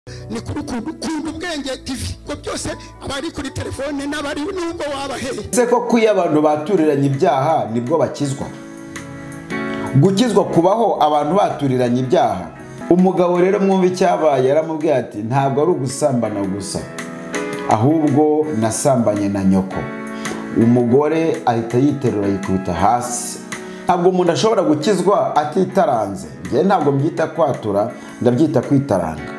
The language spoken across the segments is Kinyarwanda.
ni kuri ukunda ubwenge TV ko byose abari kuri telefone n'abari nubwo wabaheye se ko kuya abantu baturiranye ibyaha nibwo bakizwa gukizwa kubaho abantu baturiranye ibyaha. Umugabo rero mwumva icyabaye yaramubwiye ati ntabwo ari ugusambana gusa ahubwo nasambanye na nyoko. Umugore ahita yiterura yikubita hasi. Ntabwo umuntu ashobora gukizwa atitaranze. Nge ntabwo mbyita kwatura, ndabyita kwitaranga.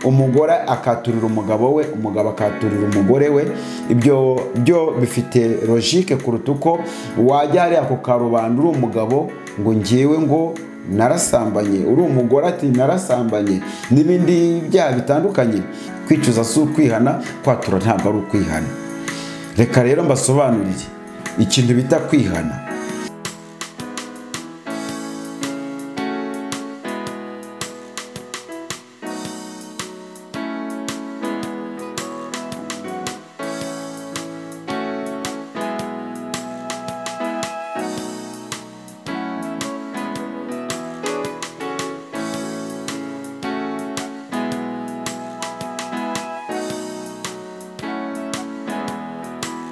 Umugore akaturira umugabo we, umugabo akaturira umugore we. Ibyo byo bifite logique kuruta uko wajya hariya ku karubanda uri umugabo ngo ngewe ngo narasambanye, uri umugore ati narasambanye, n'ibindi byaha bitandukanye. Kwicuza si ukwihana, kwatura ntabwo ari ukwihana. Reka rero mbasobanurire ikintu bita kwihana.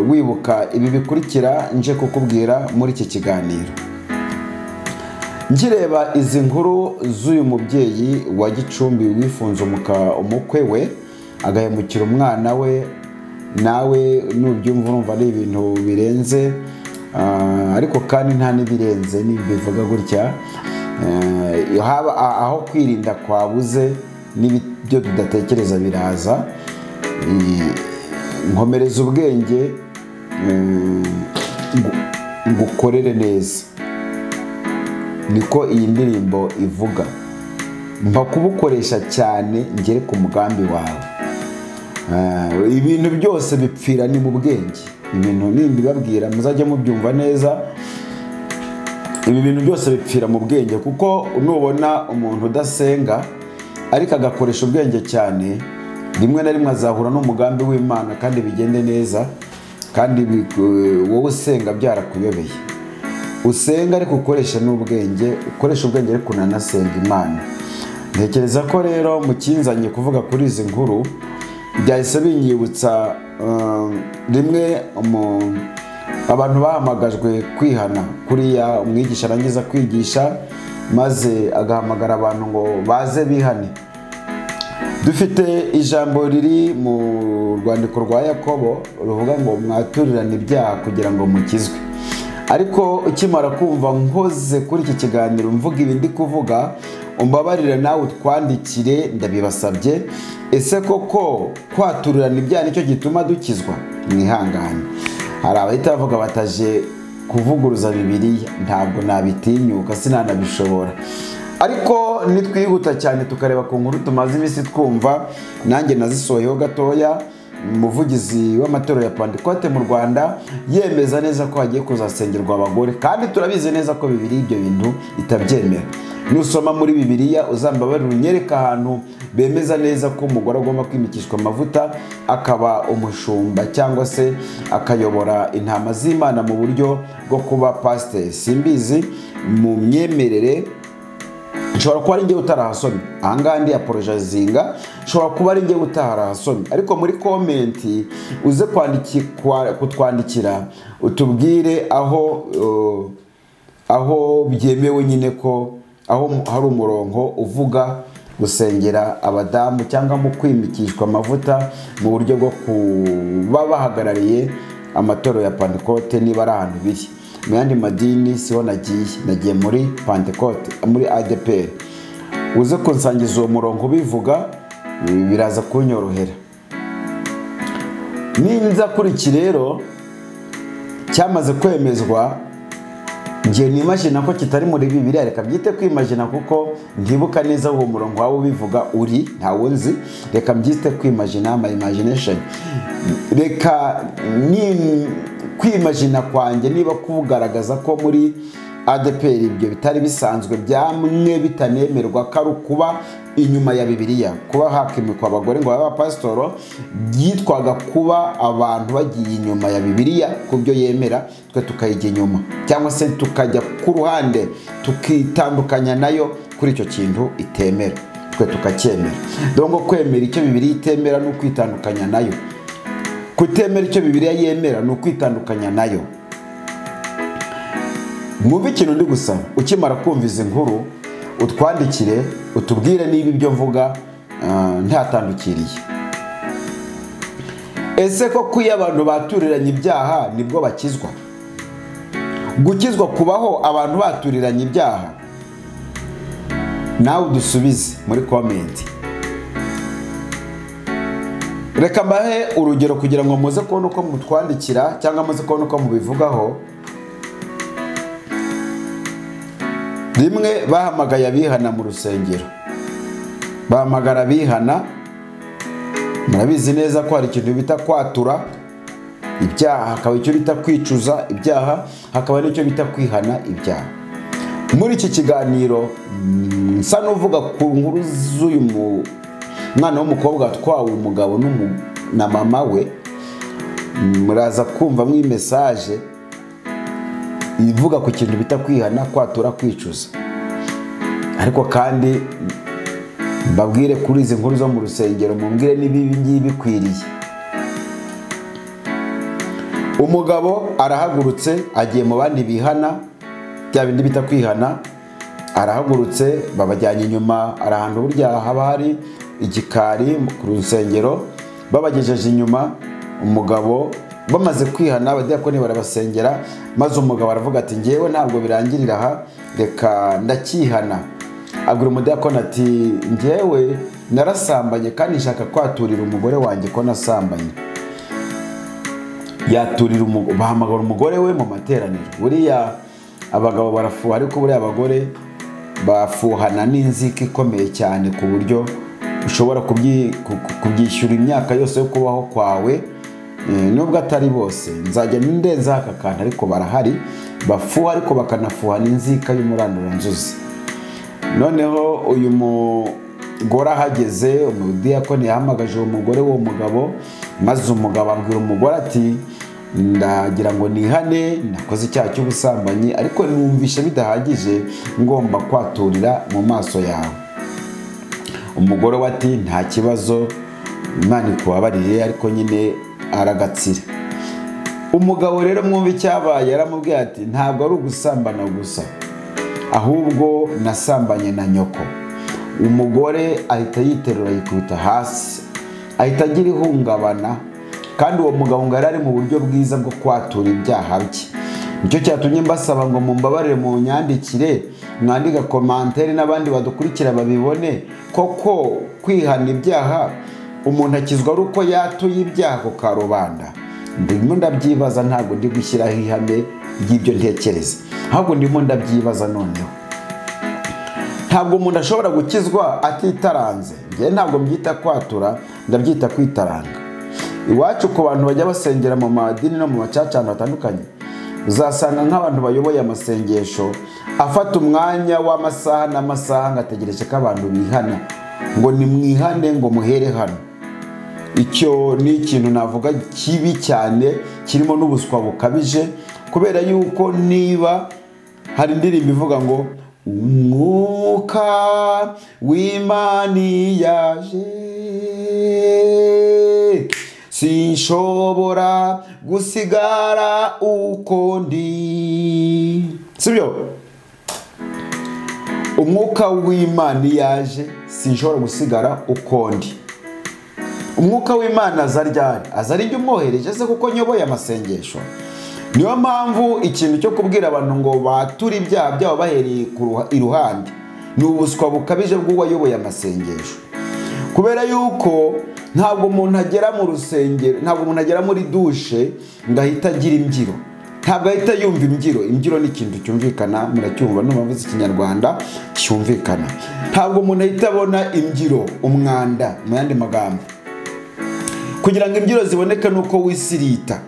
Wibuka ibi bikurikira nje kukubwira muri iki kiganiro. Ngireba izi nkuru z'uyu mubyeyi wa Gicumbi wifunze umukwe we agahemukira umwana we, nawe nubyumva urumva ari ibintu birenze, ariko kandi nta nibirenze nibivuga gutya. Aho kwirinda kwabuze n'ibyo tudatekereza biraza. Nkomereza ubwenge ngukorere neza, niko iyi ndirimbo ivuga. Mba kubukoresha cyane ngere ku mugambi wawe. Ibintu byose bipfira ni mu bwenge. Ibintu nimbibabwira muzajya mubyumva neza. Ibi bintu byose bipfira mu bwenge, kuko nubona umuntu udasenga ariko agakoresha ubwenge cyane, rimwe na rimwe azahura n'umugambi w'Imana kandi bigende neza, kandi wowe usenga byarakuyobeye. Usenga ariko ukoresha n'ubwenge, ukoresha ubwenge ariko unanasenga Imana. Ntekereza ko rero mukinzanye kuvuga kuri izi nkuru byahise binyibutsa rimwe abantu bahamagajwe kwihana. Kuriya umwigisha arangiza kwigisha maze agahamagara abantu ngo baze bihane. Dufite ijambo riri mu rwandiko rwa Yakobo ruvuga ngo mwaturirane ibyaha kugira ngo mukizwe. Ariko ukimara kumva nkoze kuri iki kiganiro mvuga ibi ndi kuvuga, umbabarire nawe utwandikire, ndabibasabye. Ese koko kwaturirana ibyaha nicyo gituma dukizwa? Mwihangane. Hari abahita bavuga bataje kuvuguruza Bibiliya. Ntabwo nabitinyuka, sinanabishobora. Ariko nitwihuta cyane tukareba ku nkuru tumaze iminsi twumva, nanjye nazisohoyeho gatoya. Umuvugizi w'amatorero ya Pentecote mu Rwanda yemeza neza ko hagiye kuzasengerwa abagore, kandi turabizi neza ko Bibiliya ibyo bintu itabyemera. Nusoma muri Bibiliya uzambabarira unyereka ahantu bemeza neza ko umugore agomba kwimikishwa amavuta akaba umushumba cyangwa se akayobora intama z'Imana mu buryo bwo kuba pastor. Simbizi mu myemerere, nshobora kuba ari njye utarahasomye. Ahangaha ndi apologizinga, nshobora kuba ari njye utarahasomye. Ariko muri komenti uze kutwandikira utubwire aho byemewe nyine, ko aho hari umurongo uvuga gusengera abadamu cyangwa mu kwimikishwa amavuta mu buryo bwo kuba bahagarariye amatorero ya Pentecote niba ari ahantu biri. Mu yandi madini siho nagiye muri Pentecote, muri ADPR. Uze kunsangiza uwo murongo ubivuga, biraza kunyorohera. Ninza kuri iki rero cyamaze kwemezwa, ngiye nimagina ko kitari muri Bibiliya. Reka byite kwimagina kuko ntibuka neza uwo murongo wawe ubivuga uri, ntawo nzi. Reka mbyite kwimagina, my imagination. Reka kwimagina kwanjye niba kugaragaza ko muri ADPR ibyo bitari bisanzwe, byamwe bitanemerwa, ko kuba inyuma ya Bibiliya, kuba hakimikwa abagore ngo baba pasitoro, byitwaga kuba abantu bagiye inyuma ya Bibiliya ku byo yemera, twe tukayijya inyuma, cyangwa se tukajya ku ruhande tukitandukanya nayo kuri icyo kintu itemera. twe tukacyemera. Donc kwemera icyo Bibiliya itemera no kwitandukanya nayo, kutemera icyo Bibiliya yemera no kwitandukanya nayo. Mwumve ikintu ndi gusaba, ukimara kumva izi nkuru utwandikire utubwire niba ibyo mvuga ntatandukiriye. Ese koko iyo abantu baturiranye ibyaha nibwo bakizwa? Gukizwa kubaho abantu baturiranye ibyaha? Nawe udusubize muri comment. Reka mbahe urugero kugira ngo muze kubona uko mutwandikira cyangwa muze kubona uko mubivugaho. Rimwe bahamagaye abihana mu rusengero, bahamagara abihana. Murabizi neza ko hari ikintu bita kwatura ibyaha, hakaba icyo bita kwicuza ibyaha, hakaba n'icyo bita kwihana ibyaha. Muri iki kiganiro nsa n'uvuga ku nkuru z'uyu mwana w'umukobwa watwawe umugabo na mama we. Muraza kumva mu message ivuga ku kintu bita kwihana, kwatura, kwicuza. Ariko kandi mbabwire kuri izi nkuru zo mu rusengero, mumbwire nibibi ngibi bikwiriye. Umugabo arahagurutse agiye mu bandi bihana, bya bindi bita kwihana. Arahagurutse babajyanye inyuma, arahantu burya haba hari igikari ku rusengero, babagejeje inyuma. Umugabo bamaze kwihana, abadiyakoni barabasengera, maze umugabo aravuga ati ngewe ntabwo birangirira aha, reka ndakihana. Agura umudiyakoni ati ngewe narasambanye kandi nshaka kwaturira umugore wanjye ko nasambanye. Yaturira bahamagara umugore we mu materaniro. Buriya abagabo barafuha, ariko buriya abagore bafuhana n'inzika ikomeye cyane ku buryo ushobora kubyishyura imyaka yose yo kubaho kwawe. Nubwo atari bose, nzajya ndenza aka kantu, ariko barahari bafuha ariko bakanafuha n'inzika y'umuranduranzuzi. Noneho uyu mugore ahageze, umudiyakoni yahamagaje uwo mugore w'uwo mugabo, maze umugabo abwira umugore ati ndagira ngo nihane, nakoze icyaha cy'ubusambanyi, ariko numvishe bidahagije, ngomba kwaturira mu maso yawe. Umugore we ati nta kibazo, Imana ikubabarire, ariko nyine aragatsira. Umugabo rero mwumva icyabaye, yaramubwiye ati ntabwo ari ugusambana gusa, ahubwo nasambanye na nyoko. Umugore ahita yiterura yikubita hasi, ahita agira ihungabana. Kandi uwo mugabo ngo yari mu buryo bwiza bwo kwatura ibyaha bye. Nicyo cyatumye mbasaba ngo mumbabarire mu nyandikire, mwandika commentaire n'abandi badukurikira babibone. Koko kwihana ibyaha umuntu akizwa ari uko yatuye ibyaha ku karubanda? Ndimo ndabyibaza, ntabwo ndi gushyiraho ihame ry'ibyo ntekereza, ahubwo ndimo ndabyibaza. Noneho ntabwo umuntu ashobora gukizwa atitaranze. Ngewe ntabwo mbyita kwatura, ndabyita kwitaranga. Iwacu ku bantu bajya basengera mu madini no mu macacano atandukanye, uzasanga nk'abantu bayoboye amasengesho afata umwanya w'amasaha n'amasaha ngategereje ko abantu bihana, ngo nimwihane ngo muhere hano. Icyo ni ikintu navuga kibi cyane, kirimo n'ubuswa bukabije, kubera yuko niba hari indirimbo ivuga ngo umwuka w'Imana yaje, sinshobora gusigara uko ndi. Sibyo? Umwuka w'Imana yaje, sinshobora gusigara uko ndi. Umwuka w'Imana aza ryari? Aza ari ryo umwohereje se kuko nyoboye amasengesho. Niyo mpamvu ikintu cyo kubwira abantu ngo bature ibyaha byabo bahereye iruhande ni ubuswa bukabije bw'uwayoboye amasengesho. Kubera yuko ntabwo umuntu agera mu rusengero, ntabwo umuntu agera muri dushe ngahita agira imbyiro, ntabwo ahita yumva imbyiro. Imbyiro ni ikintu cyumvikana, muracyumva n'umuvuzi Kinyarwanda cyumvikana. Ntabwo umuntu ahita abona imbyiro, umwanda mu yandi magambo. Kugira ngo imbyiro ziboneke nuko wisirita.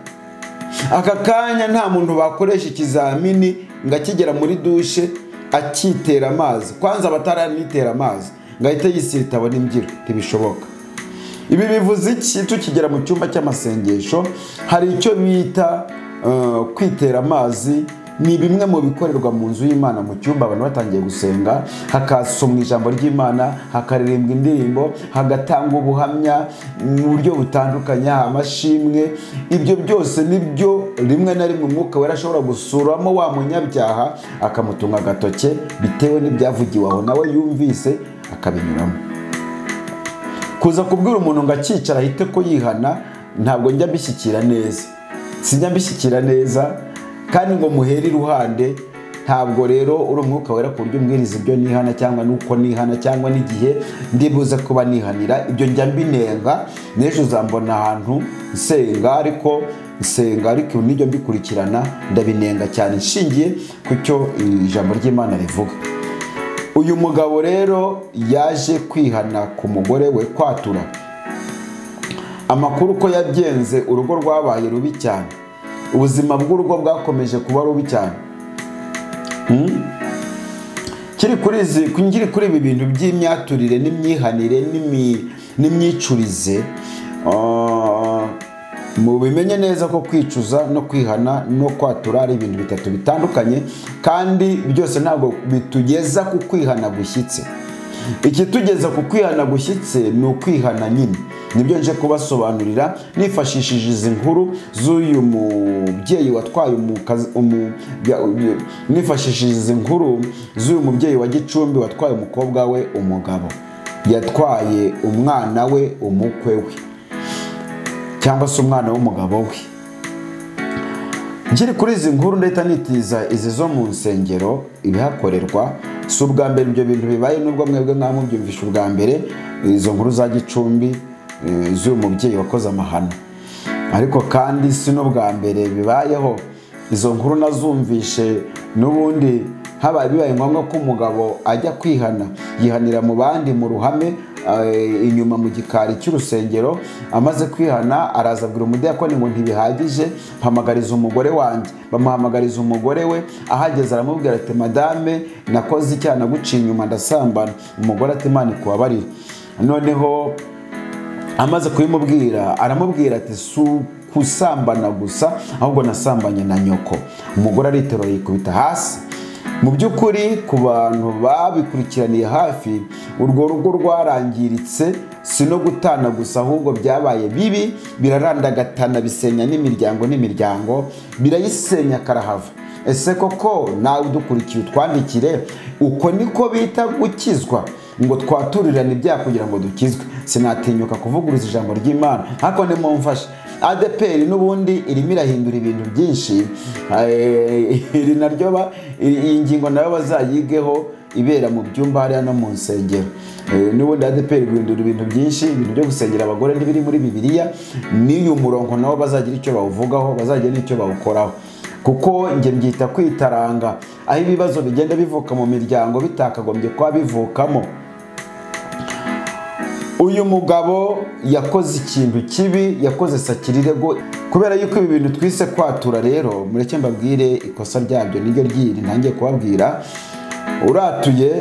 Aka kanya nta muntu bakoresha ikizamini ngakigera muri dushe akitera amazi, kwanza abataranitera amazi ngahita yisirita abona imbyiro, ntibishoboka. Ibi bivuze iki? Tukigera mu cyumba cy'amasengesho hari icyo bita kwitera amazi ni bimwe mu bikorerwa mu nzu y'Imana mu cyumba abantu batangiye gusenga, hakasomwa ijambo ry'Imana, hakaririmbwa indirimbo, hagatanga ubuhamya mu buryo butandukanye, amashimwe. Ibyo byose nibyo rimwe na rimwe Umwuka Wera ashobora gusuramo wa munyabyaha akamutunga agatoke bitewe n'ibyavugiwe aho nawe yumvise akabinyuramo. Kuza kubwira umuntu ngo akicara ahite ko yihana ntabwo njya mbishyikira neza, sinjya mbishyikira neza kandi ngo muhere iruhande. Ntabwo rero uri Umwuka Wera ku buryo umbwiriza ibyo nihana cyangwa nuko nihana cyangwa n'igihe ndibuze kuba nihanira. Ibyo njya mbinenga, n'ejo uzambona ahantu nsenga ariko n'ibyo mbikurikirana ndabinenga cyane nshingiye ku cyo ijambo ry'Imana rivuga. Uyu mugabo rero yaje kwihana ku mugore we, kwatura. Amakuru ko yagenze, urugo rwabaye rubi cyane, ubuzima bw'urugo bwakomeje kuba rubi cyane. Kiri kuri ibi bintu by'imyaturire n'imyihanire n'imyicurize, mubimenye neza ko kwicuza no kwihana no kwatura ari ibintu bitatu bitandukanye, kandi byose ntabwo bitugeza ku kwihana gushyitse. Ikitugeza ku kwihana gushyitse ni ukwihana nyine. Nibyo nje kubasobanurira nifashishije izi nkuru z'uyu mubyeyi watwaye nifashishije izi nkuru z'uyu mubyeyi wa Gicumbi watwaye umukobwa we umugabo, yatwaye umwana we umukwe we cyangwa se umwana w'umugabo we. Ngiri kuri izi nkuru ndahita nitiza izi zo mu nsengero ibihakorerwa. Si ubwa mbere ibyo bintu bibaye, nubwo mwebwe mwamubyumvisha ubwa mbere izo nkuru za Gicumbi z'uyu mubyeyi wakoze amahano, ariko kandi si n'ubwa mbere bibayeho. Izo nkuru nazumvishe n'ubundi habaye bibaye ngombwa ko umugabo ajya kwihana, yihanira mu bandi mu ruhame inyuma mu gikari cy'urusengero. Amaze kwihana araza abwira umudiyakoni ngo ntibihagije, mpamagariza umugore wanjye. Bamuhamagariza umugore we, ahageze aramubwira ati madame nakoze icyaha, naguciye inyuma ndasambana. Umugore ati Imana ikubabarire. Noneho amaze kubimubwira aramubwira ati si kusambana gusa ahubwo nasambanye na nyoko. Umugore ariterura yikubita hasi. Mu by'ukuri ku bantu babikurikiraniye hafi, urwo rugo rwarangiritse, si no gutana gusa ahubwo byabaye bibi, birarandagatana, bisenya n'imiryango birayisenya karahava. Ese koko nawe udukurikiye utwandikire, uko niko bita gukizwa, ngo twaturirane ibyaha kugira ngo dukizwe? Sinatinyuka kuvuguruza ijambo ry'Imana, ariko nimumfashe. ADPR n'ubundi irimo irahindura ibintu byinshi, iri naryo iyi ngingo nayo bazayigeho ibera mu byumba hariya no mu nsengero. N'ubundi ADPR guhindura ibintu byinshi, ibintu byo gusengera abagore ntibiri muri Bibiliya. N'uyu murongo nabo bazagira icyo bawuvugaho, bazagira n'icyo bawukoraho, kuko njye mbyita kwitaranga, aho ibibazo bigenda bivuka mu miryango bitakagombye kuba bivukamo. Uyu mugabo yakoze ikintu kibi, yakoze sakirirego, kubera yuko ibi bintu twise kwatura. Rero mureke mbabwire ikosa ryabyo niryo ryiri ntangiye kubabwira. Uratuye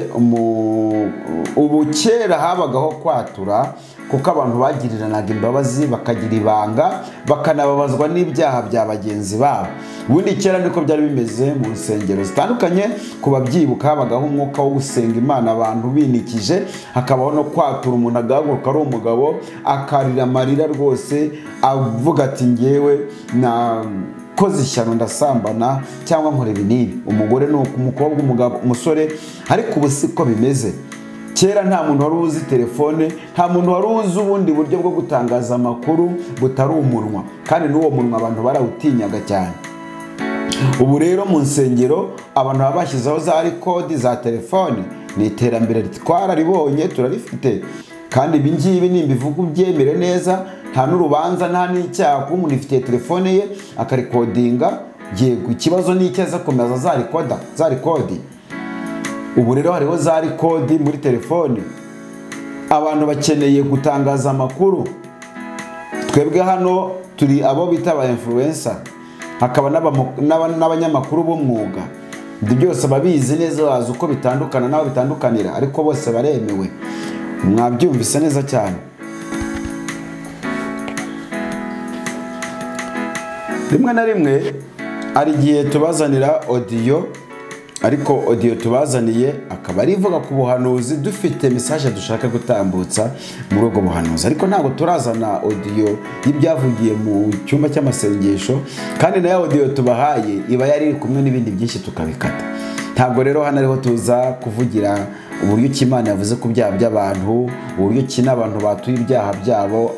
ubu kera habagaho kwatura, kuko abantu bagiriranaga imbabazi, bakagira ibanga, bakanababazwa n'ibyaha bya bagenzi babo. Ubundi kera niko byari bimeze mu nsengero zitandukanye. Ku babyibuka habagaho umwuka wo gusenga Imana, abantu binikije, hakabaho no kwatura. Umuntu agahaguruka ari umugabo akarira amarira rwose, avuga ati ngewe nakoze ishyano ndasambana cyangwa nkora ibi n'ibi. Umugore ni umukobwa, umugabo umusore. Ariko ubu siko bimeze. Kera nta muntu wari uzi telefone, nta muntu wari uzi ubundi buryo bwo gutangaza amakuru butari umunwa, kandi n'uwo munwa abantu barawutinyaga cyane. Ubu rero mu nsengero abantu baba bashyizeho za rekodi za telefone. Ni iterambere twararibonye, turarifite, kandi ibi ngibi nimbivuga ubyemere neza, nta n'urubanza nta n'icyaha kuba umuntu ifitiye telefone ye akarikodinga. Yego, ikibazo ni icyo aza komeza za rekodi. Ubu rero hariho za rekodi muri telefone. Abantu bakeneye gutangaza amakuru. Twebwe hano turi abo bita aba influencer, hakaba n'abanyamakuru b'umwuga. Ibyo byose babizi neza, bazi uko bitandukana n'aho bitandukanira, ariko bose baremewe. Mwabyumvise neza cyane. Rimwe na rimwe ari igihe tubazanira audio, ariko audio tubazaniye akaba ari ivuga ku buhanuzi, dufite message dushaka gutambutsa muri ubwo buhanuzi, ariko ntabwo turazana audio y'ibyavugiye mu cyumba cy'amasengesho, kandi na audio tubahaye iba yari kumwe n'ibindi byinshi tukabikata. Ntabwo rero hano ariho tuza kuvugira uburyo ki Imana yavuze ku byaha by'abantu, uburyo ki n'abantu batuye ibyaha byabo.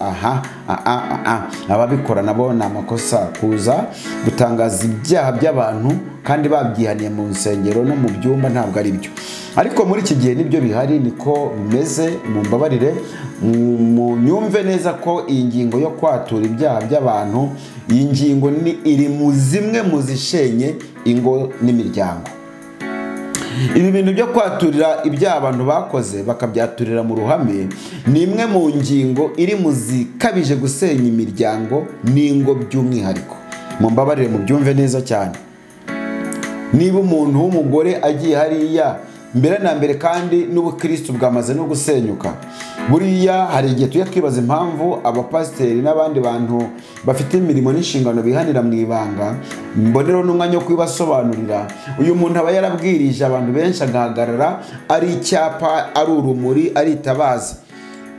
Ababikora nabo ni amakosa kuza gutangaza ibyaha by'abantu kandi babyihaniye mu nsengero no mu byumba, ntabwo ari byo. Ariko muri iki gihe nibyo bihari, niko bimeze. Mu mbabarire mu nyumve neza ko iyi ngingo yo kwatura ibyaha by'abantu, iyi ngingo iri mu zimwe mu zishenye ingo n'imiryango. Ibi bintu byo kwaturira ibyaha abantu bakoze bakabyaturira mu ruhame ni imwe mu ngingo iri mu zikabije gusenya imiryango n'ingo by'umwihariko. Mu mbabarire mu byumve neza cyane. Niba umuntu w'umugore agiye hariya, mbere na mbere kandi n'ubukristo bwamaze no gusenyuka, buriya hari igihe tujya twibaza impamvu abapasiteri n'abandi bantu bafite imirimo n'inshingano bihanira mu ibanga. Mbonero n'umwanya wo kubibasobanurira. Uyu muntu aba yarabwirije abantu benshi, agahagarara ari icyapa, ari urumuri, ari itabaza.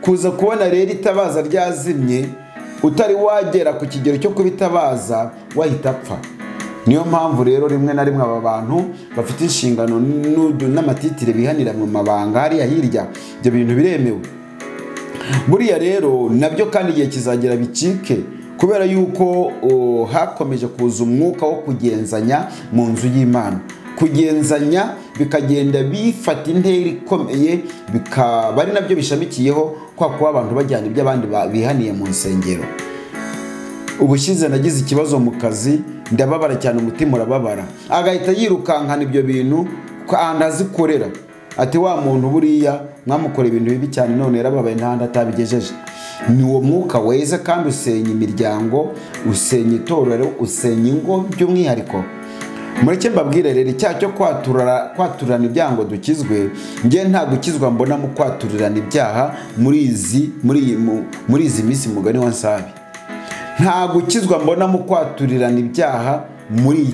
Kuza kubona rero itabaza ryazimye, utari wagera ku kigero cyo kubitabaza, wahita apfa. Niyo mpamvu rero rimwe na rimwe aba bantu bafite inshingano n'amatitire bihanira mu mabanga hariya hirya, ibyo bintu biremewe. Buriya rero nabyo kandi igihe kizagera bicike, kubera yuko hakomeje kuza umwuka wo kugenzanya mu nzu y'Imana. Kugenzanya bikagenda bifata intera ikomeye, bikaba ari nabyo bishamikiyeho kwa kuba abantu bajyana ibyo abandi bihaniye mu nsengero. Ubushize nagize ikibazo mu kazi, ndababara cyane, umutima urababara, agahita yirukankana ibyo bintu kandi azikorera. Ati wa muntu buriya mwamukora ibintu bibi cyane, none yarababaye ntahandi atabigejeje. Ni uwo mwuka weze kandi usenya imiryango, usenya itorero, usenya ingo by'umwihariko. Mureke mbabwire rero icyaha cyo kwaturirana ibyaha ngo dukizwe, nge nta gukizwa mbona mu kwaturirana ibyaha muri izi minsi mugani wa Nsabi. Nta gukizwa mbona mu kwaturirana ibyaha muri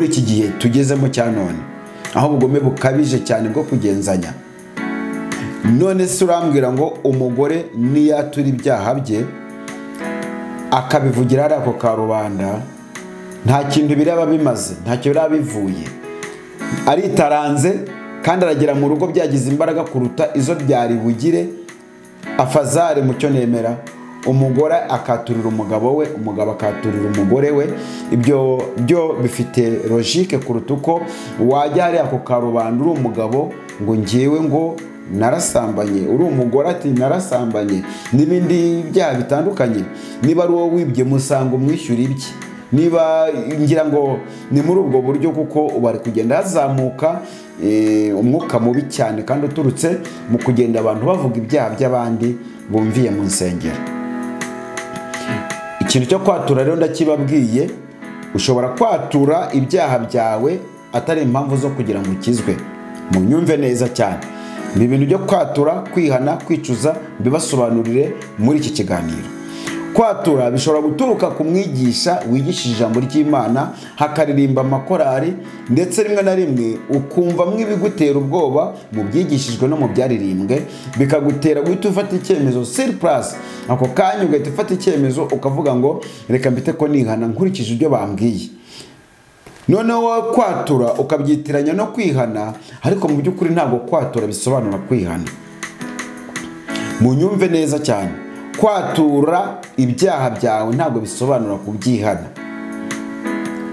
iki gihe tugezemo cya none, aho ubugome bukabije cyane bwo kugenzanya. None se urambwira ngo umugore niyatura ibyaha bye akabivugira ari ako karubanda, nta kintu biraba bimaze, ntacyo biraba bivuye, aritaranze kandi aragera mu rugo byagize imbaraga kuruta izo byari bugire. Afazare mu cyo nemera, umugore akaturira umugabo we, umugabo akaturira umugore we. Ibyo byo bifite logique kuruta uko wajya hariya ako karubanda uri umugabo ngo ngewe ngo narasambanye, uri umugore ati narasambanye, n'ibindi byaha bitandukanye. Niba ari wowe wibye musanga umwishyura ibye. Niba ngira ngo ni muri ubwo buryo, kuko bari kugenda hazamuka umwuka mubi cyane kandi uturutse mu kugenda abantu bavuga ibyaha by'abandi bumviye mu nsengero. Ikintu cyo kwatura rero ndakibabwiye, ushobora kwatura ibyaha byawe atari impamvu zo kugira ngo ukizwe. Munyumve neza cyane. Ibi bintu byo kwatura, kwihana, kwicuza bibasobanurire muri iki kiganiro. Kwatura bishobora guturuka ku mwigisha wigishije ijambo ry'Imana, hakaririmba amakorari, ndetse rimwe na rimwe ukumva mw'ibigutera ubwoba mu byigishijwe no mu byaririmbwe, bikagutera guhita ufata icyemezo surprise. Ako kanya ugahita ufata icyemezo ukavuga ngo reka mbite ko nihana nkurikije ibyo bambwiye. Noneho kwatura ukabyitiranya no kwihana, ariko mu by'ukuri ntabwo kwatura bisobanura kwihana. Munyumve neza cyane. Kwatura ibyaha byawe ntabwo bisobanura kubyihana.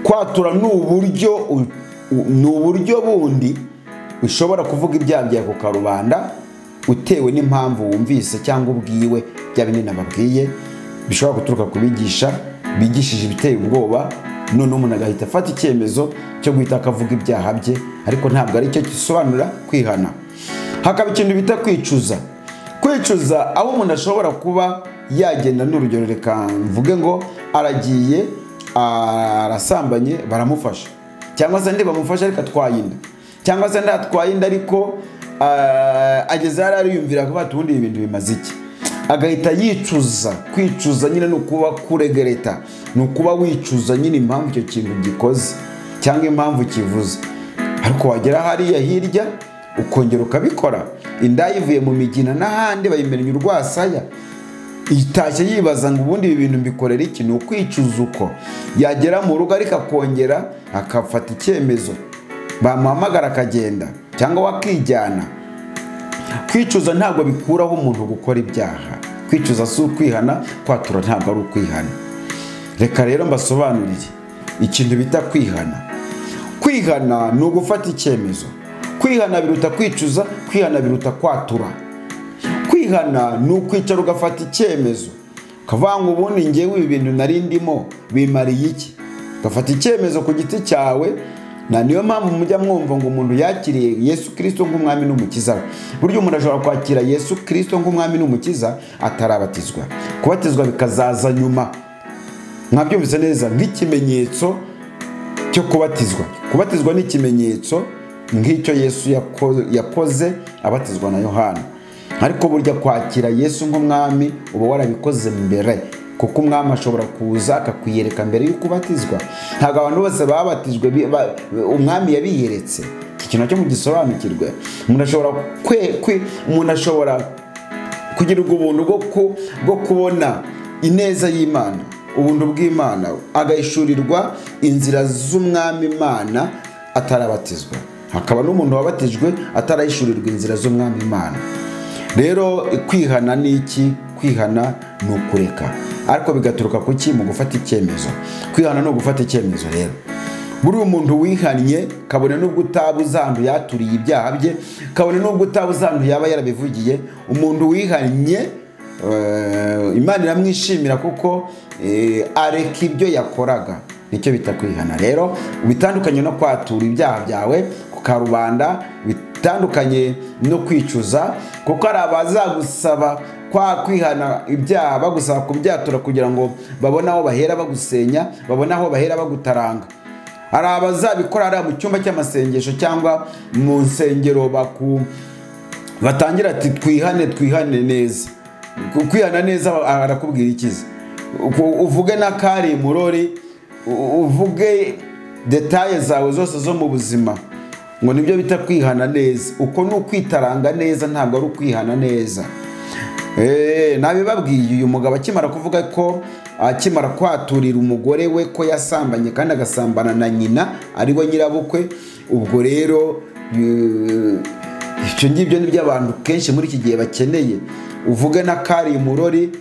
Kwatura ni uburyo bundi ushobora kuvuga ibyaha byawe ku karubanda, utewe n'impamvu wumvise cyangwa ubwiwe bya binini nababwiye, bishobora guturuka ku bigisha bigishije ibiteye ubwoba. None umuntu agahita afata icyemezo cyo guhita akavuga ibyaha bye, ariko ntabwo ari cyo gisobanura kwihana. Hakaba ikintu bita kwicuza. Kwicuza aho umuntu ashobora kuba yagenda, n'urugero reka mvuge ngo aragiye arasambanye baramufasha, cyangwa se ndi bamufasha ariko atwaye inda, cyangwa se ndatwaye inda ariko ageze hari ariyumvira ko bati ubundi ibintu bimaze iki, agahita yicuza. Kwicuza nyine ni ukuba kuregereta, ni ukuba wicuza nyine impamvu icyo kintu gikoze cyangwa impamvu kivuze, ariko wagera hariya hirya ukongera ukabikora. Indaya ivuye mu migina n'ahandi bayimennye urwasaya, itashye yibaza ngo ubundi ibi bintu mbikorera iki? Ni ukwicuza uko. Yagera mu rugo ariko akongera akafata icyemezo, bamuhamagara akagenda cyangwa wakijyana. Kwicuza ntabwo bikuraho umuntu gukora ibyaha. Kwicuza si ukwihana, kwatura ntabwo ari ukwihana. Reka rero mbasobanurire ikintu bita kwihana. Kwihana ni ugufata icyemezo. Kwihana biruta kwicuza, kwihana biruta kwatura. Kwihana ni ukwicara ugafata icyemezo, ukavuga ngo ubundi njyewe ibi bintu nari ndimo bimariye iki? Ugafata icyemezo ku giti cyawe. Na niyo mpamvu mujya mwumva ngo umuntu yakiriye Yesu Kristo nk'umwami n'umukiza we. Buryo umuntu ashobora kwakira Yesu Kristo nk'umwami n'umukiza atarabatizwa. Kubatizwa bikazaza nyuma. Mwabyumvise neza, nk'ikimenyetso cyo kubatizwa. Kubatizwa ni ikimenyetso nk'icyo Yesu yakoze abatizwa na Yohana. Ariko burya kwakira Yesu nk'umwami uba warabikoze mbere, kuko umwami ashobora kuza akakwiyereka mbere y'uko ubatizwa. Ntabwo abantu bose babatijwe umwami yabiyeretse. Iki kintu cyo mugisobanukirwe. Umuntu ashobora kugirirwa ubuntu bwo kubona ineza y'Imana, ubuntu bw'Imana, agahishurirwa inzira z'umwami Imana atarabatizwa. Hakaba n'umuntu wabatijwe atarahishurirwa inzira z'umwami Imana. Rero kwihana ni iki? Kwihana ni ukureka, ariko bigaturuka ku ki? Mu gufata icyemezo. Kwihana ni ugufata icyemezo. Rero buri umuntu wihannye, kabone n'ubwo utabuze ahantu yaturiye ibyaha bye, kabone n'ubwo utabuze ahantu yaba yarabivugiye, umuntu wihannye Imana iramwishimira kuko areka ibyo yakoraga. Nicyo bita kwihana. Rero bitandukanye no kwatura ibyaha byawe ku karubanda, bitandukanye no kwicuza, kuko ari abazagusaba kwihana ibyaha bagusaba kubyatura kugira ngo babone aho bahera bagusenya, babone aho bahera bagutaranga. Hari abazabikora ari mu cyumba cy'amasengesho cyangwa mu nsengero batangira ati twihane neza. Kwihana neza arakubwira ikiza? Uvuge n'akari murori, uvuge detaye zawe zose zo mu buzima, ngo nibyo bita kwihana neza. Uko ni ukwitaranga neza, ntabwo ari ukwihana neza. Nabibabwiye, uyu mugabo akimara kuvuga ko akimara kwaturira umugore we ko yasambanye kandi agasambana na nyina ari we nyirabukwe, ubwo rero icyo ngibyo ni byo abantu kenshi muri iki gihe bakeneye. Uvuge n'akari murori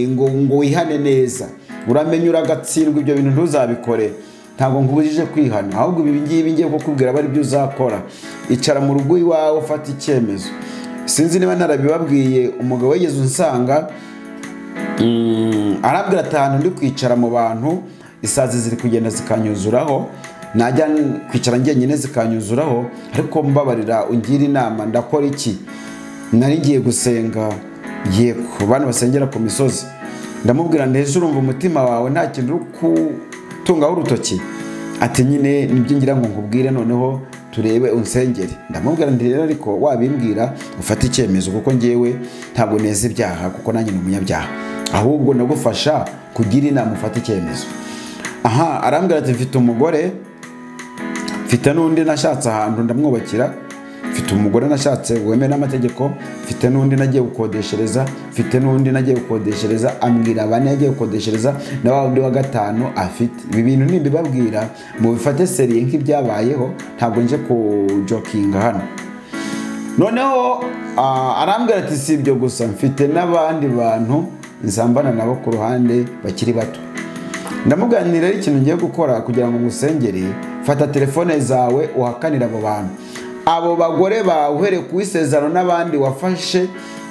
ngo wihane neza, uramenye uragatsindwa, ibyo bintu ntuzabikore. Ntabwo nkubujije kwihana, ahubwo ibi ngibi ngiye kukubwira bari byo uzakora. Icara mu rugo iwawe ufata icyemezo. Sinzi niba narabibabwiye, umugabo wigeze unsanga arabwira ati ahantu ndi kwicara mu bantu isazi ziri kugenda zikanyuzuraho, najya kwicara njyenyine zikanyuzuraho, ariko mbabarira ungira inama, ndakora iki? Nari ngiye gusenga, yego bana basengera ku misozi. Ndamubwira ndetse urumva umutima wawe nta kintu uri kutungaho urutoki? Ati nyine nibyo ngira ngo nkubwire, noneho turebe unsengere. Ndamubwira ndi rero ariko wabimbwira ufata icyemezo, kuko ngewe ntabwo neza ibyaha, kuko nanjye ni umunyabyaha, ahubwo nagufasha kugira inama ufata icyemezo. Arambwira ati mfite umugore, mfite n'undi nashatse ahantu ndamwubakira, mfite umugore nashatse wemewe n'amategeko, mfite n'undi nagiye gukodeshereza, mfite n'undi nagiye gukodeshereza, ambwira bane yagiye gukodeshereza na wa wundi wa gatanu afite. Ibi bintu nimbibabwira mu bifate seriye nk'ibyabayeho, ntabwo nje kujokinga hano. Noneho arambwira ati si ibyo gusa, mfite n'abandi bantu nsambana nabo ku ruhande bakiri bato. Ndamuganira ikintu ngiye gukora kugira ngo musengere, fata telefone zawe uhakanira abo bantu, abo bagore bawe uhereye ku isezerano n'abandi wafashe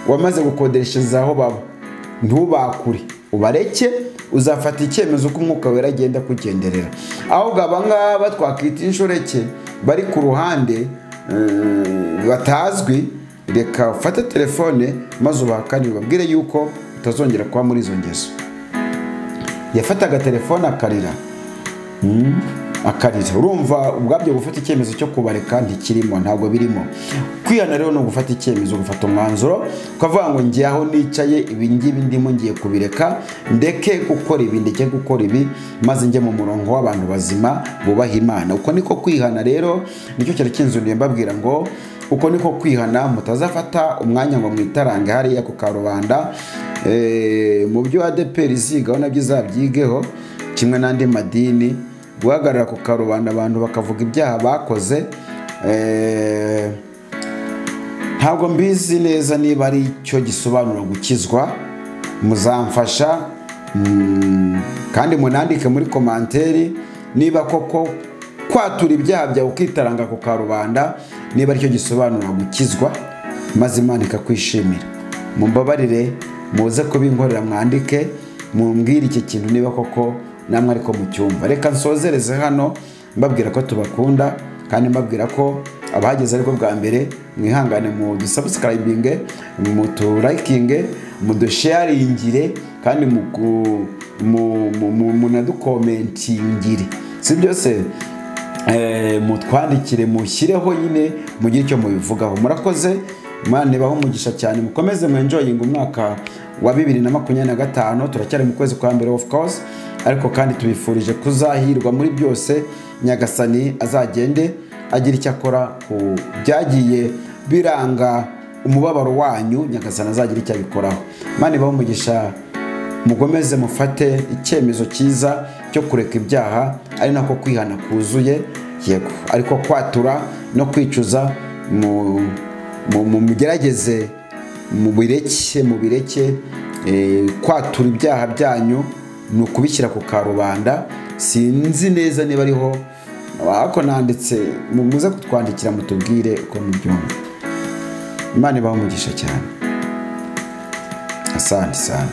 wamaze gukodeshereza aho baba, ntubakure, ubareke, uzafata icyemezo ko umwuka wera agenda kugenderera. Ahubwo aba ngaba twakwita inshoreke bari ku ruhande batazwi, reka ufate telefone maze ubahakanire, ubabwire yuko utazongera kuba muri izo ngeso. Yafataga telefone akarira, akarira. Urumva ubwabyo gufata icyemezo cyo kubareka ntikirimo, ntabwo birimo. Kwihana rero no gufata icyemezo, gufata umwanzuro ukavuga ngo ngiye aho nicaye ibi ngibi ndimo ngiye kubireka, ndeke gukora ibi, ndeke gukora ibi, maze njye mu murongo w'abantu bazima bubaha Imana. Uko niko kwihana rero, nicyo cyari kinzuniye mbabwira ngo uko niko kwihana. Mutazafata umwanya ngo mwitarange hariya ku karubanda. Mu byo ADEPR izigaho nabyo izabyigeho kimwe n'andi madini, guhagarara ku karubanda abantu bakavuga ibyaha bakoze. Ntabwo mbizi neza niba ari cyo gisobanura gukizwa. Muzamfasha kandi munandike muri komanteri niba koko kwatura ibyaha byawe ukitaranga ku karubanda niba ari cyo gisobanura gukizwa, maze Imana ikakwishimira. Mumbabarire, muze kubinkorera, mwandike mumbwire iki kintu niba koko namwe ariko mu cyumva. Reka nsozereze hano mbabwira ko tubakunda kandi mbabwira ko abahageze ariko bwa mbere mwihangane, mu dusubscribinge, mu turikinge, mu dusharingire kandi mu nadukomentingire, si byose mutwandikire, mushyireho nyine mugire icyo mubivugaho. Murakoze, Imana ibahe umugisha cyane, mukomeze mwenjoyinga umwaka wa 2025. Turacyari mu kwezi kwa mbere of course, ariko kandi tubifurije kuzahirwa muri byose. Nyagasani azagende agira icyo akora ku byagiye biranga umubabaro wanyu, Nyagasani azagira icyo abikoraho. Imana ibahe umugisha, mugomeze mufate icyemezo cyiza cyo kureka ibyaha, ari nako kwihana kuzuye. Yego, ariko kwatura no kwicuza mugerageze mubireke. Kwatura ibyaha byanyu ni ukubishyira ku karubanda. Sinzi neza niba ariho ariko nanditse, muze kutwandikira mutubwire uko mubyumva. Imana ibahe umugisha cyane. Asante sana.